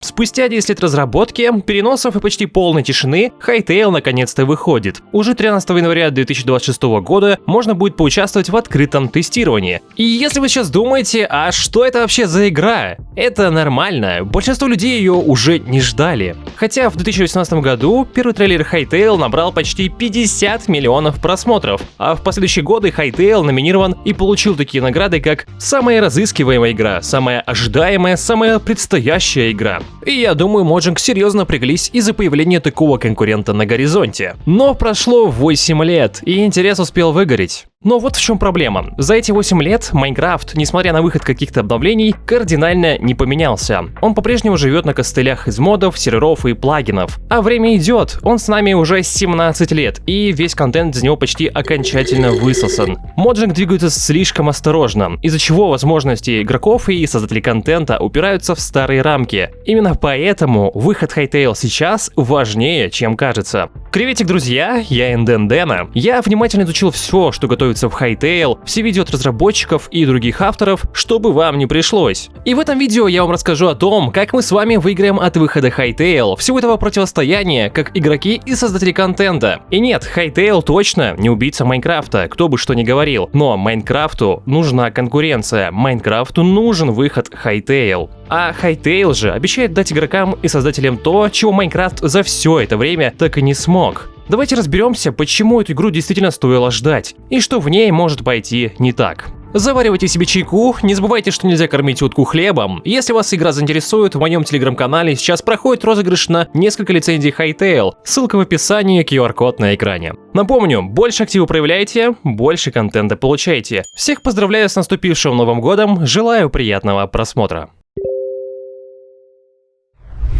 Спустя 10 лет разработки, переносов и почти полной тишины, Hytale наконец-то выходит. Уже 13 января 2026 года можно будет поучаствовать в открытом тестировании. И если вы сейчас думаете, а что это вообще за игра? Это нормально, большинство людей ее уже не ждали. Хотя в 2018 году первый трейлер Hytale набрал почти 50 миллионов просмотров, а в последующие годы Hytale номинирован и получил такие награды, как самая разыскиваемая игра, самая ожидаемая, самая предстоящая игра. И я думаю, Mojang серьезно напряглись из-за появления такого конкурента на горизонте. Но прошло 8 лет, и интерес успел выгореть. Но вот в чем проблема. За эти 8 лет Майнкрафт, несмотря на выход каких-то обновлений, кардинально не поменялся. Он по-прежнему живет на костылях из модов, серверов и плагинов. А время идет, он с нами уже 17 лет, и весь контент из него почти окончательно высосан. Mojang двигается слишком осторожно, из-за чего возможности игроков и создателей контента упираются в старые рамки. Именно поэтому выход Hytale сейчас важнее, чем кажется. Приветик, друзья, я Энден Дэна. Я внимательно изучил все, что готовится в Hytale, все видео от разработчиков и других авторов, чтобы вам не пришлось. И в этом видео я вам расскажу о том, как мы с вами выиграем от выхода Hytale, всего этого противостояния, как игроки и создатели контента. И нет, Hytale точно не убийца Майнкрафта, кто бы что ни говорил, но Майнкрафту нужна конкуренция, Майнкрафту нужен выход Hytale. А Hytale же обещает дать игрокам и создателям то, чего Майнкрафт за все это время так и не смог. Давайте разберемся, почему эту игру действительно стоило ждать, и что в ней может пойти не так. Заваривайте себе чайку, не забывайте, что нельзя кормить утку хлебом. Если вас игра заинтересует, в моем телеграм-канале сейчас проходит розыгрыш на несколько лицензий Hytale. Ссылка в описании, QR-код на экране. Напомню, больше актива проявляйте, больше контента получаете. Всех поздравляю с наступившим Новым годом, желаю приятного просмотра.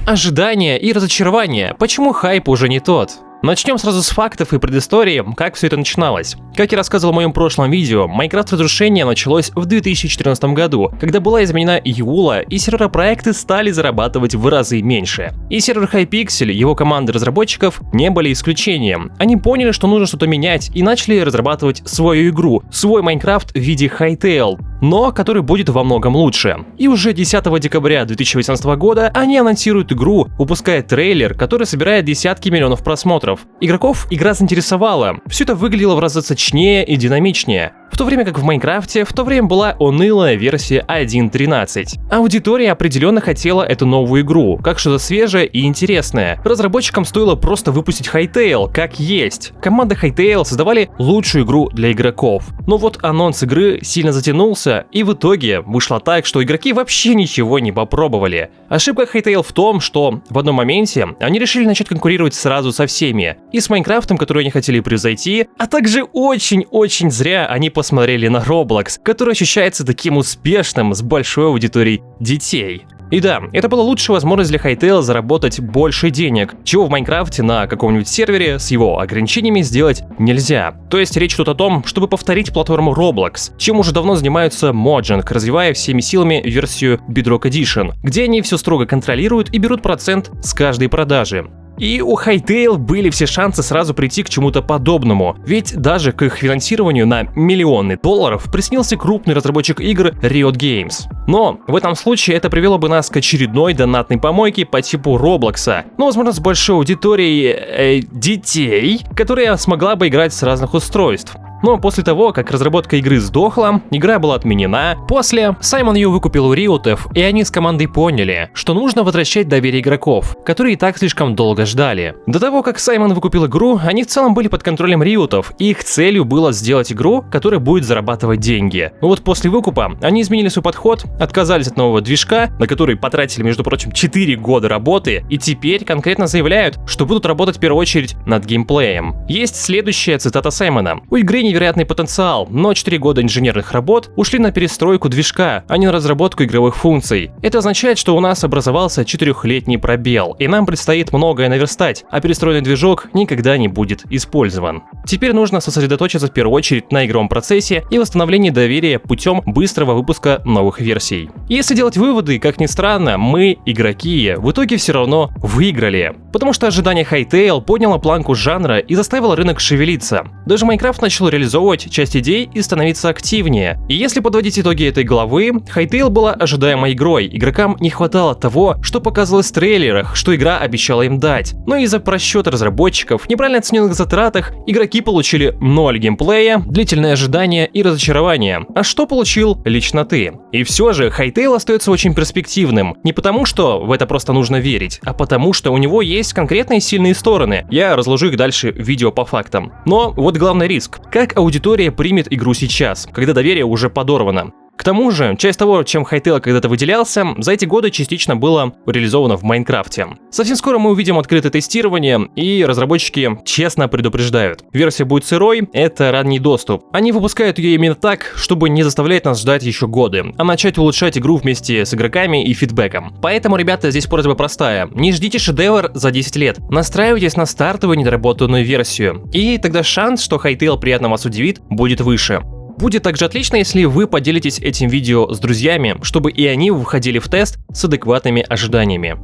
Ожидания и разочарования. Почему хайп уже не тот? Начнем сразу с фактов и предыстории, как все это начиналось. Как я рассказывал в моем прошлом видео, Minecraft Разрушение началось в 2014 году, когда была изменена EULA, и сервера-проекты стали зарабатывать в разы меньше. И сервер Hypixel, его команды разработчиков, не были исключением. Они поняли, что нужно что-то менять, и начали разрабатывать свою игру, свой Minecraft в виде Hytale, но который будет во многом лучше. И уже 10 декабря 2018 года они анонсируют игру, выпуская трейлер, который собирает десятки миллионов просмотров. Игроков игра заинтересовала, все это выглядело в разы сочнее и динамичнее. В то время как в Майнкрафте в то время была унылая версия 1.13. Аудитория определенно хотела эту новую игру, как что-то свежее и интересное. Разработчикам стоило просто выпустить Hytale как есть. Команда Hytale создавали лучшую игру для игроков. Но вот анонс игры сильно затянулся, и в итоге вышло так, что игроки вообще ничего не попробовали. Ошибка Hytale в том, что в одном моменте они решили начать конкурировать сразу со всеми. И с Майнкрафтом, который они хотели превзойти, а также очень-очень зря они посмотрели на Roblox, который ощущается таким успешным с большой аудиторией детей. И да, это была лучшая возможность для Hytale заработать больше денег, чего в Майнкрафте на каком-нибудь сервере с его ограничениями сделать нельзя. То есть речь тут о том, чтобы повторить платформу Roblox, чем уже давно занимаются Mojang, развивая всеми силами версию Bedrock Edition, где они все строго контролируют и берут процент с каждой продажи. И у Hytale были все шансы сразу прийти к чему-то подобному, ведь даже к их финансированию на миллионы долларов приснился крупный разработчик игр Riot Games. Но в этом случае это привело бы нас к очередной донатной помойке по типу Роблокса, но возможно с большой аудиторией детей, которая смогла бы играть с разных устройств. Но после того, как разработка игры сдохла, игра была отменена, после Саймон ее выкупил у Риотов, и они с командой поняли, что нужно возвращать доверие игроков, которые и так слишком долго ждали. До того, как Саймон выкупил игру, они в целом были под контролем Риотов, и их целью было сделать игру, которая будет зарабатывать деньги. Но вот после выкупа они изменили свой подход, отказались от нового движка, на который потратили, между прочим, 4 года работы, и теперь конкретно заявляют, что будут работать в первую очередь над геймплеем. Есть следующая цитата Саймона. У игры невероятный потенциал, но 4 года инженерных работ ушли на перестройку движка, а не на разработку игровых функций. Это означает, что у нас образовался 4-летний пробел, и нам предстоит многое наверстать, а перестроенный движок никогда не будет использован. Теперь нужно сосредоточиться в первую очередь на игровом процессе и восстановлении доверия путем быстрого выпуска новых версий. Если делать выводы, как ни странно, мы, игроки, в итоге все равно выиграли, потому что ожидание Hytale подняло планку жанра и заставило рынок шевелиться. Даже Minecraft начал реализовывать реализовывать часть идей и становиться активнее. И если подводить итоги этой главы, Hytale была ожидаемой игрой, игрокам не хватало того, что показывалось в трейлерах, что игра обещала им дать. Но из-за просчета разработчиков, неправильно оцененных затратах, игроки получили 0 геймплея, длительное ожидание и разочарование. А что получил лично ты? И все же Hytale остается очень перспективным. Не потому, что в это просто нужно верить, а потому, что у него есть конкретные сильные стороны. Я разложу их дальше в видео по фактам. Но вот главный риск. Как аудитория примет игру сейчас, когда доверие уже подорвано? К тому же, часть того, чем Hytale когда-то выделялся, за эти годы частично было реализовано в Майнкрафте. Совсем скоро мы увидим открытое тестирование, и разработчики честно предупреждают. Версия будет сырой, это ранний доступ. Они выпускают ее именно так, чтобы не заставлять нас ждать еще годы, а начать улучшать игру вместе с игроками и фидбэком. Поэтому, ребята, здесь просьба простая. Не ждите шедевр за 10 лет. Настраивайтесь на стартовую недоработанную версию. И тогда шанс, что Hytale приятно вас удивит, будет выше. Будет также отлично, если вы поделитесь этим видео с друзьями, чтобы и они выходили в тест с адекватными ожиданиями.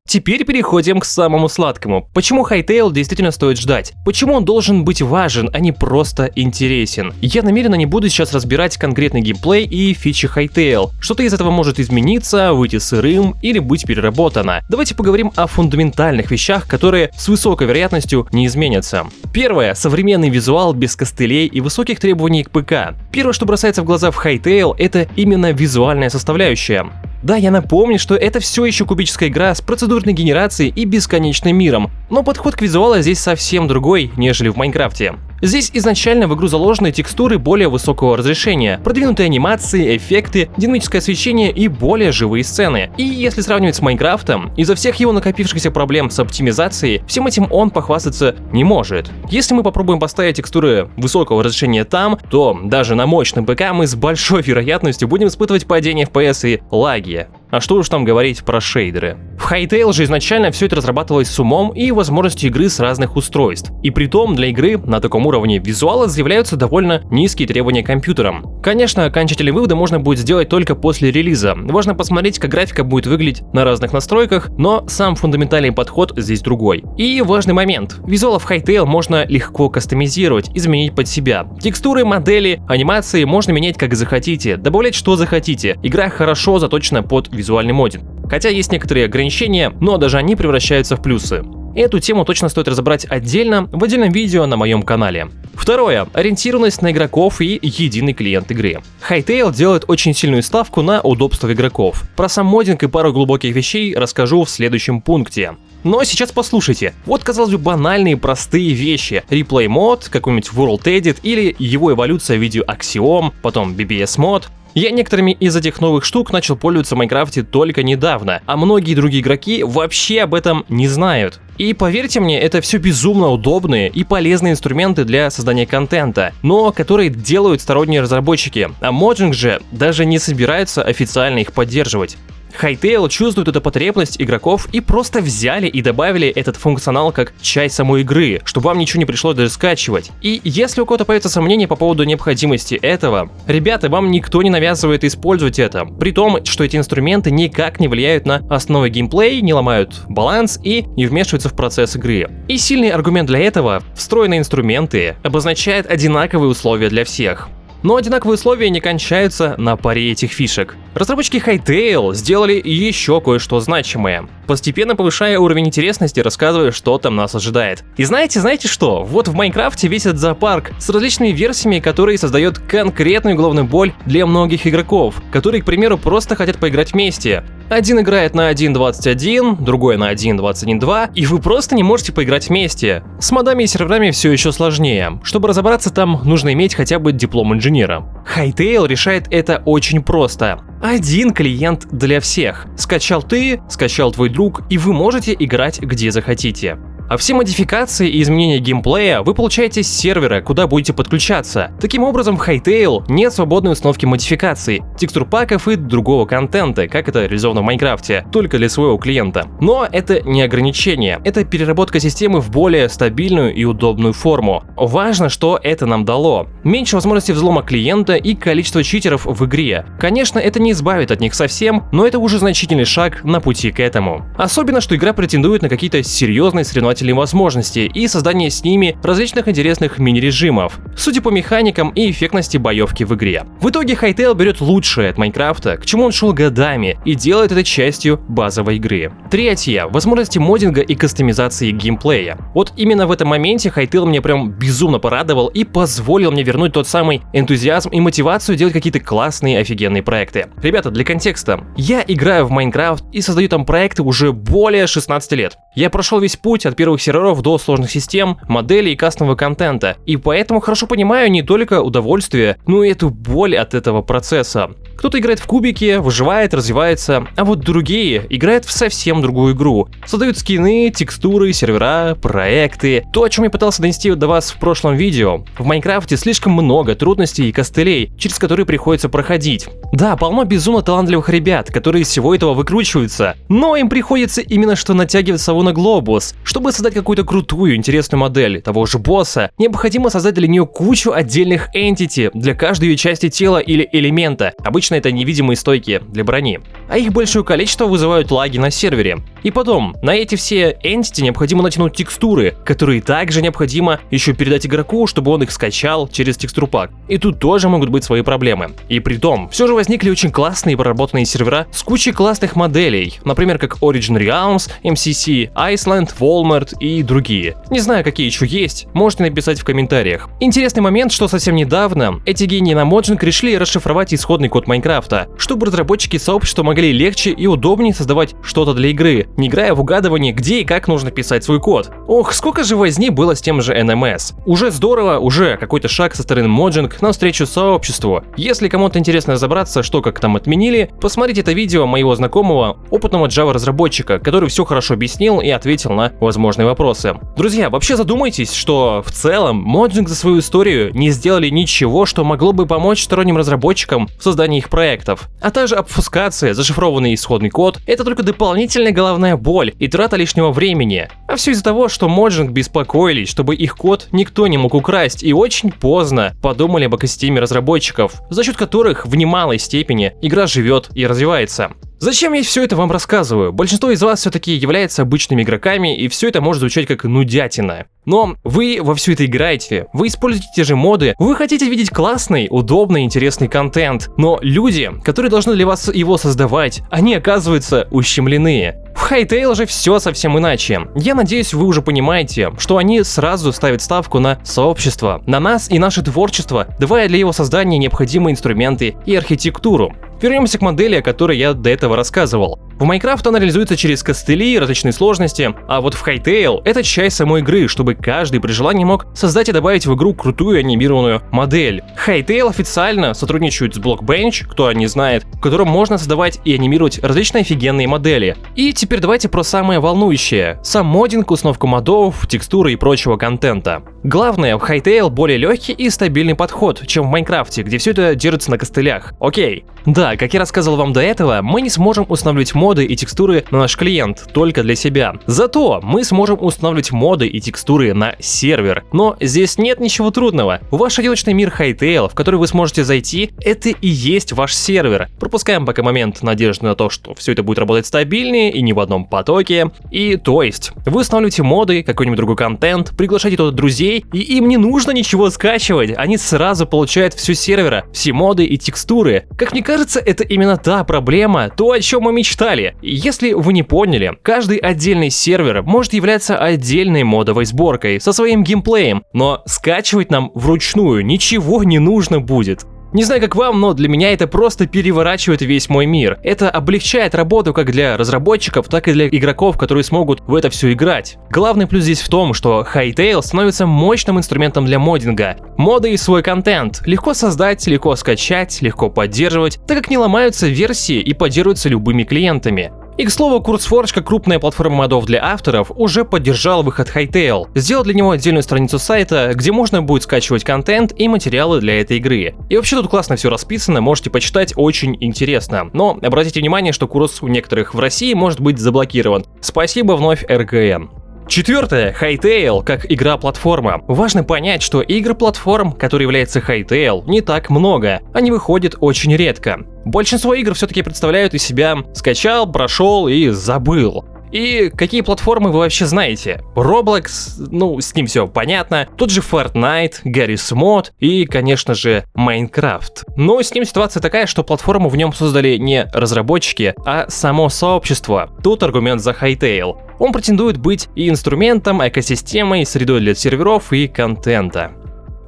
Теперь переходим к самому сладкому. Почему Hytale действительно стоит ждать? Почему он должен быть важен, а не просто интересен? Я намеренно не буду сейчас разбирать конкретный геймплей и фичи Hytale. Что-то из этого может измениться, выйти сырым или быть переработано. Давайте поговорим о фундаментальных вещах, которые с высокой вероятностью не изменятся. Первое. Современный визуал без костылей и высоких требований к ПК. Первое, что бросается в глаза в Hytale, это именно визуальная составляющая. Да, я напомню, что это все еще кубическая игра с процедурной генерацией и бесконечным миром, но подход к визуалу здесь совсем другой, нежели в Майнкрафте. Здесь изначально в игру заложены текстуры более высокого разрешения, продвинутые анимации, эффекты, динамическое освещение и более живые сцены. И если сравнивать с Майнкрафтом, из-за всех его накопившихся проблем с оптимизацией, всем этим он похвастаться не может. Если мы попробуем поставить текстуры высокого разрешения там, то даже на мощном ПК мы с большой вероятностью будем испытывать падение FPS и лаги. А что уж там говорить про шейдеры. В Hytale же изначально все это разрабатывалось с умом и возможностью игры с разных устройств. И притом для игры на таком уровне визуала заявляются довольно низкие требования к компьютерам. Конечно, окончательные выводы можно будет сделать только после релиза. Важно посмотреть, как графика будет выглядеть на разных настройках, но сам фундаментальный подход здесь другой. И важный момент. Визуал в Hytale можно легко кастомизировать, изменить под себя. Текстуры, модели, анимации можно менять как захотите, добавлять что захотите. Игра хорошо заточена под визуальный моддинг. Хотя есть некоторые ограничения, но даже они превращаются в плюсы. Эту тему точно стоит разобрать отдельно в отдельном видео на моем канале. Второе. Ориентированность на игроков и единый клиент игры. Hytale делает очень сильную ставку на удобство игроков. Про сам моддинг и пару глубоких вещей расскажу в следующем пункте. Но сейчас послушайте. Вот, казалось бы, банальные простые вещи. Replay мод, какой-нибудь World Edit или его эволюция в виде Axiom, потом BBS мод. Я некоторыми из этих новых штук начал пользоваться в Майнкрафте только недавно, а многие другие игроки вообще об этом не знают. И поверьте мне, это все безумно удобные и полезные инструменты для создания контента, но которые делают сторонние разработчики, а Mojang же даже не собирается официально их поддерживать. Hytale чувствует эту потребность игроков и просто взяли и добавили этот функционал как часть самой игры, чтобы вам ничего не пришлось даже скачивать. И если у кого-то появится сомнение по поводу необходимости этого, ребята, вам никто не навязывает использовать это, при том, что эти инструменты никак не влияют на основной геймплей, не ломают баланс и не вмешиваются в процесс игры. И сильный аргумент для этого — встроенные инструменты обозначают одинаковые условия для всех. Но одинаковые условия не кончаются на паре этих фишек. Разработчики Hytale сделали еще кое-что значимое, постепенно повышая уровень интересности, рассказывая, что там нас ожидает. И знаете что? Вот в Майнкрафте весь этот зоопарк с различными версиями, которые создают конкретную головную боль для многих игроков, которые, к примеру, просто хотят поиграть вместе. Один играет на 1.21, другой на 1.21.2, и вы просто не можете поиграть вместе. С модами и серверами все еще сложнее. Чтобы разобраться там, нужно иметь хотя бы диплом инженера. Hytale решает это очень просто. Один клиент для всех. Скачал ты, скачал твой друг, и вы можете играть где захотите. А все модификации и изменения геймплея вы получаете с сервера, куда будете подключаться. Таким образом, в Hytale нет свободной установки модификаций, текстур-паков и другого контента, как это реализовано в Майнкрафте, только для своего клиента. Но это не ограничение, это переработка системы в более стабильную и удобную форму. Важно, что это нам дало. Меньше возможностей взлома клиента и количество читеров в игре. Конечно, это не избавит от них совсем, но это уже значительный шаг на пути к этому. Особенно, что игра претендует на какие-то серьезные соревновательные познавательные возможности и создание с ними различных интересных мини-режимов, судя по механикам и эффектности боевки в игре. В итоге Hytale берет лучшее от Майнкрафта, к чему он шел годами, и делает это частью базовой игры. Третье. Возможности моддинга и кастомизации геймплея. Вот именно в этом моменте Hytale меня прям безумно порадовал и позволил мне вернуть тот самый энтузиазм и мотивацию делать какие-то классные, офигенные проекты. Ребята, для контекста. Я играю в Майнкрафт и создаю там проекты уже более 16 лет. Я прошел весь путь от первых серверов до сложных систем, моделей и кастомного контента, и поэтому хорошо понимаю не только удовольствие, но и эту боль от этого процесса. Кто-то играет в кубики, выживает, развивается, а вот другие играют в совсем другую игру. Создают скины, текстуры, сервера, проекты. То, о чем я пытался донести до вас в прошлом видео. В Майнкрафте слишком много трудностей и костылей, через которые приходится проходить. Да, полно безумно талантливых ребят, которые из всего этого выкручиваются, но им приходится именно что натягивать сову на глобус. Чтобы создать какую-то крутую, интересную модель того же босса, необходимо создать для нее кучу отдельных entity для каждой ее части тела или элемента. Обычно это невидимые стойки для брони. А их большое количество вызывают лаги на сервере. И потом, на эти все entity необходимо натянуть текстуры, которые также необходимо еще передать игроку, чтобы он их скачал через текстурпак. И тут тоже могут быть свои проблемы. И при том, все же возникли очень классные проработанные сервера с кучей классных моделей, например, как Origin Realms, MCC, Iceland, Walmart и другие. Не знаю, какие еще есть, можете написать в комментариях. Интересный момент, что совсем недавно эти гении на Mojang решили расшифровать исходный код Майнкрафта, чтобы разработчики сообщества могли легче и удобнее создавать что-то для игры, не играя в угадывание, где и как нужно писать свой код. Ох, сколько же возни было с тем же NMS. Уже здорово, уже какой-то шаг со стороны Mojang навстречу сообществу. Если кому-то интересно разобраться, что как там отменили, посмотрите это видео моего знакомого, опытного Java-разработчика, который все хорошо объяснил и ответил на возможные вопросы. Друзья, вообще задумайтесь, что в целом Mojang за свою историю не сделали ничего, что могло бы помочь сторонним разработчикам в создании их проектов. А также обфускация, зашифрованный исходный код — это только дополнительная головная боль и трата лишнего времени. А все из-за того, что Mojang беспокоились, чтобы их код никто не мог украсть, и очень поздно подумали об экосистеме разработчиков, за счет которых в немалой степени игра живет и развивается. Зачем я все это вам рассказываю? Большинство из вас все-таки являются обычными игроками, и все это может звучать как нудятина. Но вы во все это играете, вы используете те же моды, вы хотите видеть классный, удобный, интересный контент, но люди, которые должны для вас его создавать, они оказываются ущемлены. В Hytale же все совсем иначе. Я надеюсь, вы уже понимаете, что они сразу ставят ставку на сообщество, на нас и наше творчество, давая для его создания необходимые инструменты и архитектуру. Вернемся к модели, о которой я до этого рассказывал. В Майнкрафт она реализуется через костыли и различные сложности, а вот в Hytale это часть самой игры, чтобы каждый при желании мог создать и добавить в игру крутую анимированную модель. Hytale официально сотрудничает с Blockbench, кто не знает, в котором можно создавать и анимировать различные офигенные модели. И теперь давайте про самое волнующее: сам моддинг, установку модов, текстуры и прочего контента. Главное, в Hytale более легкий и стабильный подход, чем в Майнкрафте, где все это держится на костылях. Окей. Да, как я рассказывал вам до этого, мы не сможем устанавливать моды и текстуры на наш клиент только для себя. Зато мы сможем устанавливать моды и текстуры на сервер. Но здесь нет ничего трудного. Ваш одиночный мир Hytale, в который вы сможете зайти, это и есть ваш сервер. Пропускаем пока момент надежды на то, что все это будет работать стабильнее и не в одном потоке. И то есть, вы устанавливаете моды, какой-нибудь другой контент, приглашаете туда друзей, и им не нужно ничего скачивать. Они сразу получают всю сервера, все моды и текстуры. Как мне кажется, это именно та проблема, то, о чем мы мечтали. Если вы не поняли, каждый отдельный сервер может являться отдельной модовой сборкой со своим геймплеем, но скачивать нам вручную ничего не нужно будет. Не знаю, как вам, но для меня это просто переворачивает весь мой мир. Это облегчает работу как для разработчиков, так и для игроков, которые смогут в это все играть. Главный плюс здесь в том, что Hytale становится мощным инструментом для моддинга. Моды и свой контент легко создать, легко скачать, легко поддерживать, так как не ломаются версии и поддерживаются любыми клиентами. И, к слову, CurseForge, как крупная платформа модов для авторов, уже поддержал выход Hytale, сделал для него отдельную страницу сайта, где можно будет скачивать контент и материалы для этой игры. И вообще тут классно все расписано, можете почитать, очень интересно. Но обратите внимание, что курс у некоторых в России может быть заблокирован. Спасибо вновь РКН. Четвертое. Hytale как игра-платформа. Важно понять, что игр-платформ, которые являются Hytale, не так много. Они выходят очень редко. Большинство игр все-таки представляют из себя скачал, прошел и забыл. И какие платформы вы вообще знаете? Roblox, ну, с ним все понятно, тот же Fortnite, Garry's Mod и, конечно же, Minecraft. Но с ним ситуация такая, что платформу в нем создали не разработчики, а само сообщество. Тут аргумент за Hytale. Он претендует быть и инструментом, экосистемой, средой для серверов и контента.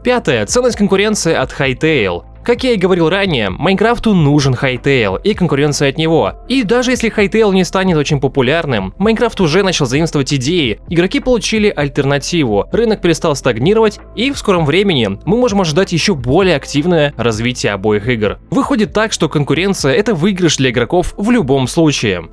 Пятое. Ценность конкуренции от Hytale. Как я и говорил ранее, Майнкрафту нужен Hytale и конкуренция от него. И даже если Hytale не станет очень популярным, Майнкрафт уже начал заимствовать идеи, игроки получили альтернативу, рынок перестал стагнировать, и в скором времени мы можем ожидать еще более активное развитие обоих игр. Выходит так, что конкуренция — это выигрыш для игроков в любом случае.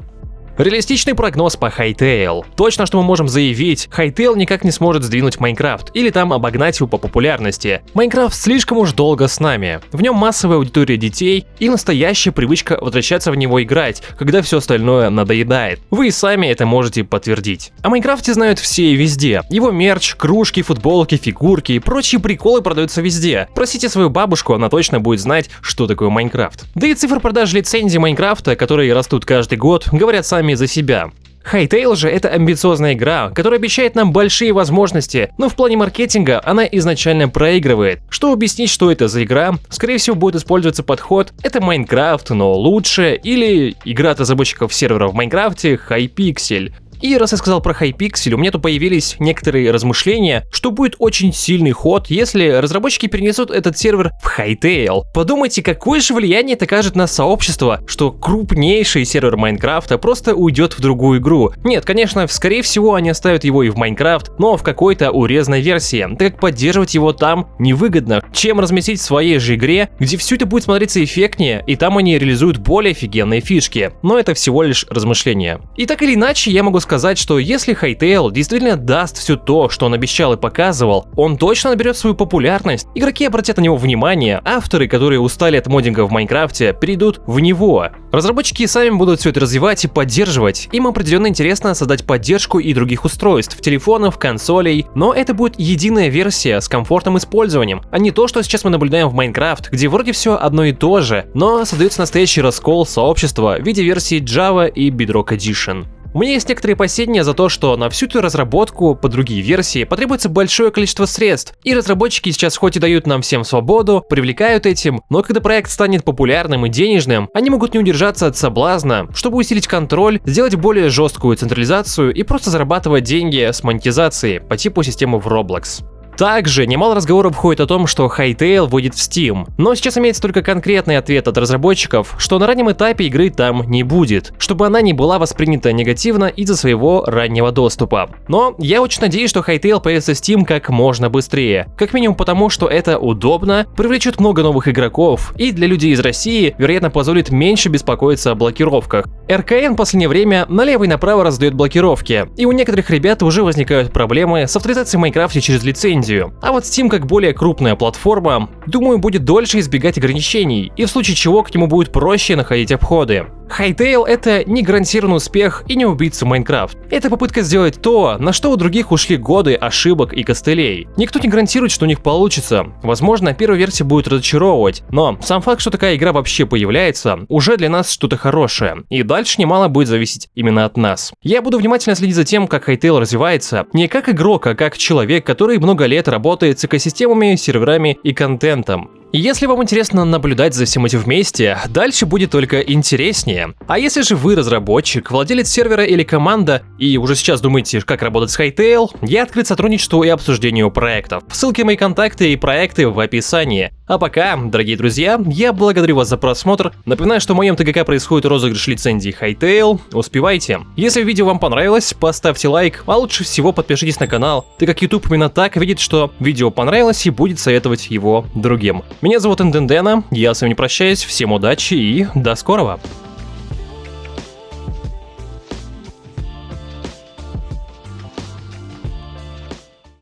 Реалистичный прогноз по Hytale. Точно, что мы можем заявить, Hytale никак не сможет сдвинуть Майнкрафт или там обогнать его по популярности. Майнкрафт слишком уж долго с нами. В нем массовая аудитория детей и настоящая привычка возвращаться в него играть, когда все остальное надоедает. Вы и сами это можете подтвердить. О Майнкрафте знают все и везде. Его мерч, кружки, футболки, фигурки и прочие приколы продаются везде. Просите свою бабушку, она точно будет знать, что такое Майнкрафт. Да и цифры продаж лицензий Майнкрафта, которые растут каждый год, говорят сами за себя. Hytale же — это амбициозная игра, которая обещает нам большие возможности, но в плане маркетинга она изначально проигрывает. Чтобы объяснить, что это за игра, скорее всего будет использоваться подход «это Майнкрафт, но лучше» или игра от разработчиков сервера в Майнкрафте Hypixel. И раз я сказал про Hypixel, у меня тут появились некоторые размышления, что будет очень сильный ход, если разработчики перенесут этот сервер в Hytale. Подумайте, какое же влияние это окажет на сообщество, что крупнейший сервер Майнкрафта просто уйдет в другую игру. Нет, конечно, скорее всего они оставят его и в Майнкрафт, но в какой-то урезанной версии, так как поддерживать его там невыгодно, чем разместить в своей же игре, где все это будет смотреться эффектнее, и там они реализуют более офигенные фишки. Но это всего лишь размышления. И так или иначе, я могу сказать, что если Hytale действительно даст все то, что он обещал и показывал, он точно наберет свою популярность, игроки обратят на него внимание, авторы, которые устали от моддинга в Майнкрафте, перейдут в него. Разработчики сами будут все это развивать и поддерживать, им определенно интересно создать поддержку и других устройств, телефонов, консолей, но это будет единая версия с комфортным использованием, а не то, что сейчас мы наблюдаем в Майнкрафт, где вроде все одно и то же, но создается настоящий раскол сообщества в виде версии Java и Bedrock Edition. У меня есть некоторые опасения за то, что на всю эту разработку по другие версии потребуется большое количество средств, и разработчики сейчас хоть и дают нам всем свободу, привлекают этим, но когда проект станет популярным и денежным, они могут не удержаться от соблазна, чтобы усилить контроль, сделать более жесткую централизацию и просто зарабатывать деньги с монетизацией по типу системы в Roblox. Также немало разговоров ходит о том, что Hytale выйдет в Steam, но сейчас имеется только конкретный ответ от разработчиков, что на раннем этапе игры там не будет, чтобы она не была воспринята негативно из-за своего раннего доступа. Но я очень надеюсь, что Hytale появится в Steam как можно быстрее, как минимум потому, что это удобно, привлечет много новых игроков и для людей из России, вероятно, позволит меньше беспокоиться о блокировках. РКН в последнее время налево и направо раздает блокировки, и у некоторых ребят уже возникают проблемы с авторизацией в Майнкрафте через лицензию. А вот Steam, как более крупная платформа, думаю, будет дольше избегать ограничений, и в случае чего к нему будет проще находить обходы. Hytale — это не гарантированный успех и не убийца Майнкрафт. Это попытка сделать то, на что у других ушли годы ошибок и костылей. Никто не гарантирует, что у них получится. Возможно, первая версия будет разочаровывать, но сам факт, что такая игра вообще появляется, уже для нас что-то хорошее. И дальше немало будет зависеть именно от нас. Я буду внимательно следить за тем, как Hytale развивается, не как игрок, а как человек, который много лет работает с экосистемами, серверами и контентом. И если вам интересно наблюдать за всем этим вместе, дальше будет только интереснее. А если же вы разработчик, владелец сервера или команда, и уже сейчас думаете, как работать с Hytale, я открыт сотрудничеству и обсуждению проектов. Ссылки на мои контакты и проекты в описании. А пока, дорогие друзья, я благодарю вас за просмотр. Напоминаю, что в моем ТГК происходит розыгрыш лицензии Hytale. Успевайте. Если видео вам понравилось, поставьте лайк, а лучше всего подпишитесь на канал, так как YouTube именно так видит, что видео понравилось и будет советовать его другим. Меня зовут Индендена, я с вами прощаюсь, всем удачи и до скорого!